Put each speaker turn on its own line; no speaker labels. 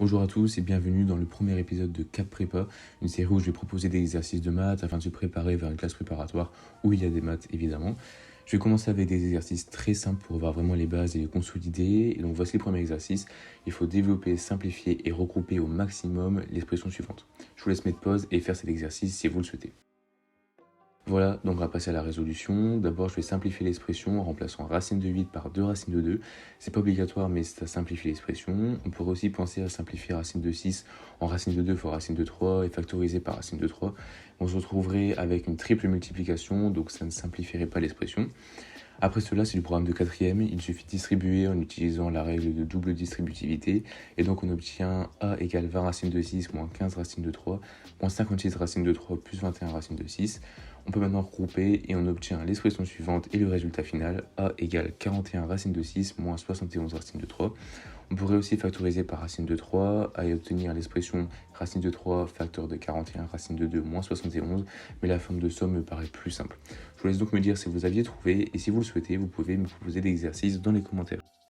Bonjour à tous et bienvenue dans le premier épisode de Cap Prépa, une série où je vais proposer des exercices de maths afin de se préparer vers une classe préparatoire où il y a des maths évidemment. Je vais commencer avec des exercices très simples pour avoir vraiment les bases et les consolider. Et donc voici le premier exercice. Il faut développer, simplifier et regrouper au maximum l'expression suivante. Je vous laisse mettre pause et faire cet exercice si vous le souhaitez. Voilà, donc on va passer à la résolution. D'abord, je vais simplifier l'expression en remplaçant racine de 8 par 2 racines de 2. C'est pas obligatoire, mais ça simplifie l'expression. On pourrait aussi penser à simplifier racine de 6 en racine de 2 fois racine de 3 et factoriser par racine de 3. On se retrouverait avec une triple multiplication, donc ça ne simplifierait pas l'expression. Après cela, c'est du programme de quatrième. Il suffit de distribuer en utilisant la règle de double distributivité. Et donc, on obtient a égale 20 racines de 6 moins 15 racines de 3 moins 56 racines de 3 plus 21 racines de 6. On peut maintenant regrouper et on obtient l'expression suivante et le résultat final. A égale 41 racines de 6 moins 71 racines de 3. On pourrait aussi factoriser par racine de 3 et obtenir l'expression racine de 3 facteur de 41 racine de 2 moins 71, mais la forme de somme me paraît plus simple. Je vous laisse donc me dire si vous aviez trouvé et si vous le souhaitez, vous pouvez me proposer des exercices dans les commentaires.